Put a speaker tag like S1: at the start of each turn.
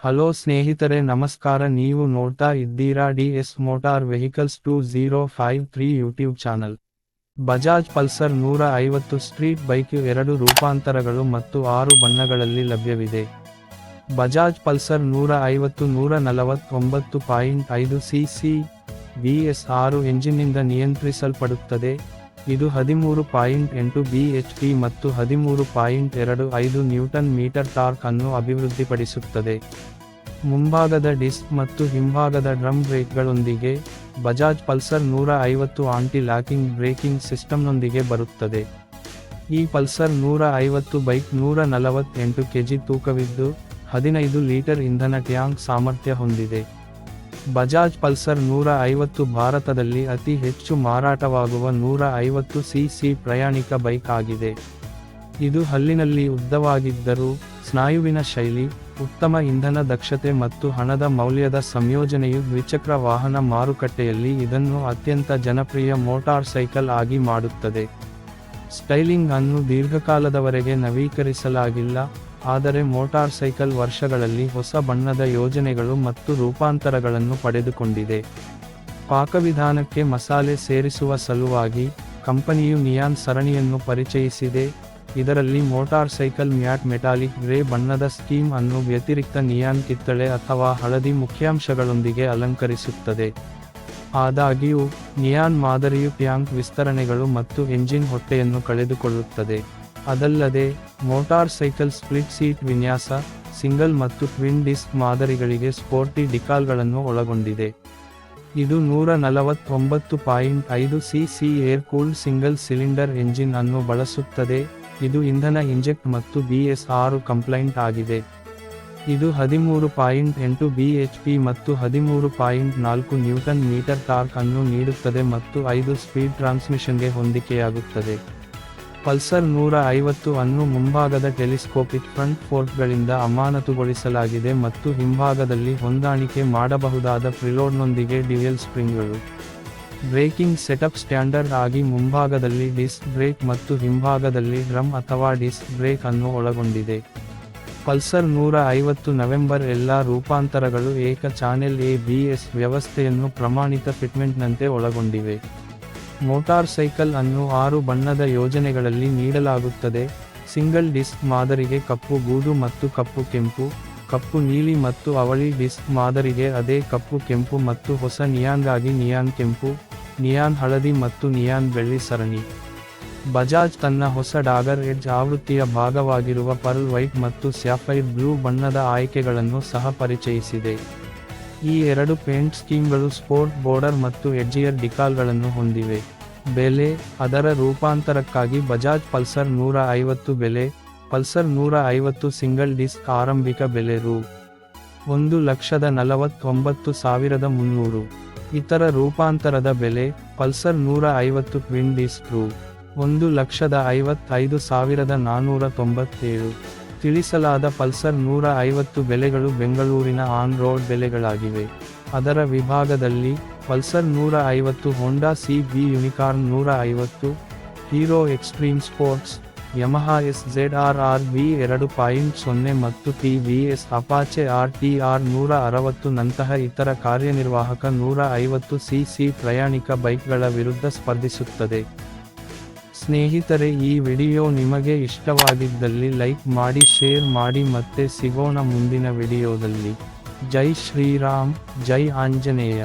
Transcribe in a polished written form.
S1: Hello ಸ್ನೇಹಿತರೆ ನಮಸ್ಕಾರ, ನೀವು ನೋಡ್ತಾ ಇದ್ದೀರಾ DS motor vehicles 2053 YouTube channel. Bajaj Pulsar 150 street bike 2 ರೂಪಾಂತರಗಳು ಮತ್ತು 6 ಬಣ್ಣಗಳಲ್ಲಿ ಲಭ್ಯವಿದೆ. Bajaj Pulsar 150 149.5 cc VS6 ಎಂಜಿನ್ನಿಂದ ನಿಯಂತ್ರಿಸಲ್ಪಡುತ್ತದೆ. ಇದು 13.8 bhp ಮತ್ತು 13.25 ನ್ಯೂಟನ್ ಮೀಟರ್ ಟಾರ್ಕ್ ಅನ್ನು ಅಭಿವೃದ್ಧಿಪಡಿಸುತ್ತದೆ. ಮುಂಭಾಗದ ಡಿಸ್ಕ್ ಮತ್ತು ಹಿಂಭಾಗದ ಡ್ರಮ್ ಬ್ರೇಕ್ಗಳೊಂದಿಗೆ Bajaj Pulsar 150 anti locking braking ಸಿಸ್ಟಮ್ನೊಂದಿಗೆ ಬರುತ್ತದೆ. ಈ ಪಲ್ಸರ್ 150 ಬೈಕ್ 148 kg ತೂಕವಿದ್ದು 15 ಲೀಟರ್ ಇಂಧನ ಟ್ಯಾಂಕ್ ಸಾಮರ್ಥ್ಯ ಹೊಂದಿದೆ. ಬಜಾಜ್ ಪಲ್ಸರ್ 150 ಭಾರತದಲ್ಲಿ ಅತಿ ಹೆಚ್ಚು ಮಾರಾಟವಾಗುವ 150 cc ಪ್ರಯಾಣಿಕ ಬೈಕ್ ಆಗಿದೆ. ಇದು ಹಲ್ಲಿನಲ್ಲಿ ಉದ್ದವಾಗಿದ್ದರೂ ಸ್ನಾಯುವಿನ ಶೈಲಿ, ಉತ್ತಮ ಇಂಧನ ದಕ್ಷತೆ ಮತ್ತು ಹಣದ ಮೌಲ್ಯದ ಸಂಯೋಜನೆಯು ದ್ವಿಚಕ್ರ ವಾಹನ ಮಾರುಕಟ್ಟೆಯಲ್ಲಿ ಇದನ್ನು ಅತ್ಯಂತ ಜನಪ್ರಿಯ ಮೋಟಾರ್ ಸೈಕಲ್ ಆಗಿ ಮಾಡುತ್ತದೆ. ಸ್ಟೈಲಿಂಗ್ ಅನ್ನು ದೀರ್ಘಕಾಲದವರೆಗೆ ನವೀಕರಿಸಲಾಗಿಲ್ಲ, ಆದರೆ ಮೋಟಾರ್ ಸೈಕಲ್ ವರ್ಷಗಳಲ್ಲಿ ಹೊಸ ಬಣ್ಣದ ಯೋಜನೆಗಳು ಮತ್ತು ರೂಪಾಂತರಗಳನ್ನು ಪಡೆದುಕೊಂಡಿದೆ. ಪಾಕವಿಧಾನಕ್ಕೆ ಮಸಾಲೆ ಸೇರಿಸುವ ಸಲುವಾಗಿ ಕಂಪನಿಯು ನಿಯಾನ್ ಸರಣಿಯನ್ನು ಪರಿಚಯಿಸಿದೆ. ಇದರಲ್ಲಿ motorcycle matte metallic grey ಬಣ್ಣದ ಸ್ಕೀಮ್ ಅನ್ನು ವ್ಯತಿರಿಕ್ತ ನಿಯಾನ್ ಕಿತ್ತಳೆ ಅಥವಾ ಹಳದಿ ಮುಖ್ಯಾಂಶಗಳೊಂದಿಗೆ ಅಲಂಕರಿಸುತ್ತದೆ. ಆದಾಗ್ಯೂ, ನಿಯಾನ್ ಮಾದರಿಯು ಟ್ಯಾಂಕ್ ವಿಸ್ತರಣೆಗಳು ಮತ್ತು ಎಂಜಿನ್ ಹೊಟ್ಟೆಯನ್ನು ಕಳೆದುಕೊಳ್ಳುತ್ತದೆ. ಅದಲ್ಲದೆ, ಮೋಟಾರ್ ಸೈಕಲ್ ಸ್ಪ್ಲಿಟ್ ಸೀಟ್ ವಿನ್ಯಾಸ, ಸಿಂಗಲ್ ಮತ್ತು ಟ್ವಿನ್ ಡಿಸ್ಕ್ ಮಾದರಿಗಳಿಗೆ ಸ್ಪೋರ್ಟಿ ಡಿಕಾಲ್ಗಳನ್ನು ಒಳಗೊಂಡಿದೆ. ಇದು 149.5 cc air cooled single cylinder engine ಅನ್ನು ಬಳಸುತ್ತದೆ. ಇದು ಇಂಧನ ಇಂಜೆಕ್ಟ್ ಮತ್ತು BS6 ಕಂಪ್ಲೈಂಟ್ ಆಗಿದೆ. ಇದು 13.8 bhp ಮತ್ತು 13.4 ನ್ಯೂಟನ್ ಮೀಟರ್ ಟಾರ್ಕ್ ಅನ್ನು ನೀಡುತ್ತದೆ ಮತ್ತು 5 ಸ್ಪೀಡ್ ಟ್ರಾನ್ಸ್ಮಿಷನ್ಗೆ ಹೊಂದಿಕೆಯಾಗುತ್ತದೆ. ಪಲ್ಸರ್ 150 ಅನ್ನು ಮುಂಭಾಗದ ಟೆಲಿಸ್ಕೋಪಿಕ್ ಫ್ರಂಟ್ ಫೋರ್ಕ್ಗಳಿಂದ ಅಮಾನತುಗೊಳಿಸಲಾಗಿದೆ ಮತ್ತು ಹಿಂಭಾಗದಲ್ಲಿ ಹೊಂದಾಣಿಕೆ ಮಾಡಬಹುದಾದ ಪ್ರಿಲೋಡ್ನೊಂದಿಗೆ ಡ್ಯುಯಲ್ ಸ್ಪ್ರಿಂಗ್ಗಳು. ಬ್ರೇಕಿಂಗ್ ಸೆಟಪ್ ಸ್ಟ್ಯಾಂಡರ್ಡ್ ಆಗಿ ಮುಂಭಾಗದಲ್ಲಿ ಡಿಸ್ಕ್ ಬ್ರೇಕ್ ಮತ್ತು ಹಿಂಭಾಗದಲ್ಲಿ ಡ್ರಮ್ ಅಥವಾ ಡಿಸ್ಕ್ ಬ್ರೇಕ್ ಅನ್ನು ಒಳಗೊಂಡಿದೆ. ಪಲ್ಸರ್ 150 ನವೆಂಬರ್ ಎಲ್ಲಾ ರೂಪಾಂತರಗಳು ಏಕ ಚಾನೆಲ್ ABS ವ್ಯವಸ್ಥೆಯನ್ನು ಪ್ರಮಾಣಿತ ಫಿಟ್ಮೆಂಟ್ನಂತೆ ಒಳಗೊಂಡಿವೆ. ಮೋಟಾರ್ ಸೈಕಲ್ ಅನ್ನು 6 ಬಣ್ಣದ ಯೋಜನೆಗಳಲ್ಲಿ ನೀಡಲಾಗುತ್ತದೆ. ಸಿಂಗಲ್ ಡಿಸ್ಕ್ ಮಾದರಿಗೆ ಕಪ್ಪು ಗೂಡು ಮತ್ತು ಕಪ್ಪು ಕೆಂಪು, ಕಪ್ಪು ನೀಲಿ ಮತ್ತು ಅವಳಿ ಡಿಸ್ಕ್ ಮಾದರಿಗೆ ಅದೇ ಕಪ್ಪು ಕೆಂಪು ಮತ್ತು ಹೊಸ ನಿಯಾನ್ಗಾಗಿ ನಿಯಾನ್ ಕೆಂಪು, ನಿಯಾನ್ ಹಳದಿ ಮತ್ತು ನಿಯಾನ್ ಬೆಳ್ಳಿ ಸರಣಿ. ಬಜಾಜ್ ತನ್ನ ಹೊಸ ಡಾಗರ್ ಎಡ್ಜ್ ಆವೃತ್ತಿಯ ಭಾಗವಾಗಿರುವ ಪರ್ಲ್ ವೈಟ್ ಮತ್ತು ಸ್ಯಾಫೈರ್ ಬ್ಲೂ ಬಣ್ಣದ ಆಯ್ಕೆಗಳನ್ನು ಸಹ ಪರಿಚಯಿಸಿದೆ. ಈ 2 ಪೇಂಟ್ ಸ್ಕೀಮ್ಗಳು ಸ್ಪೋರ್ಟ್ ಬೋರ್ಡರ್ ಮತ್ತು ಎಡ್ಜಿಯರ್ ಡಿಕಾಲ್ಗಳನ್ನು ಹೊಂದಿವೆ. ಬೆಲೆ, ಅದರ ರೂಪಾಂತರಕ್ಕಾಗಿ ಬಜಾಜ್ ಪಲ್ಸರ್ 150 ಬೆಲೆ. ಪಲ್ಸರ್ 150 ಸಿಂಗಲ್ ಡಿಸ್ಕ್ ಆರಂಭಿಕ ಬೆಲೆ ರೂ. 1,49,300. ಇತರ ರೂಪಾಂತರದ ಬೆಲೆ, ಪಲ್ಸರ್ 150 ಟ್ವಿನ್ ಡಿಸ್ಕ್ ರೂ. 1,55,497. ತಿಳಿಸಲಾದ ಪಲ್ಸರ್ 150 ಬೆಲೆಗಳು ಬೆಂಗಳೂರಿನ ಆನ್ ರೋಡ್ ಬೆಲೆಗಳಾಗಿವೆ. ಅದರ ವಿಭಾಗದಲ್ಲಿ, ಪಲ್ಸರ್ 150 ಹೋಂಡಾ CB unicorn 150, hero extreme sports, Yamaha SZR-R V2.0 ಮತ್ತು TVS ಅಪಾಚೆ RTR 160 ನಂತಹ ಇತರ ಕಾರ್ಯನಿರ್ವಾಹಕ 150 cc ಪ್ರಯಾಣಿಕ ಬೈಕ್ಗಳ ವಿರುದ್ಧ ಸ್ಪರ್ಧಿಸುತ್ತದೆ. ಸ್ನೇಹಿತರೆ, ಈ ವಿಡಿಯೋ ನಿಮಗೆ ಇಷ್ಟವಾಗಿದ್ದಲ್ಲಿ ಲೈಕ್ ಮಾಡಿ, ಶೇರ್ ಮಾಡಿ. ಮತ್ತೆ ಸಿಗೋಣ ಮುಂದಿನ ವಿಡಿಯೋದಲ್ಲಿ. ಜೈ ಶ್ರೀರಾಮ್, ಜೈ ಆಂಜನೇಯ.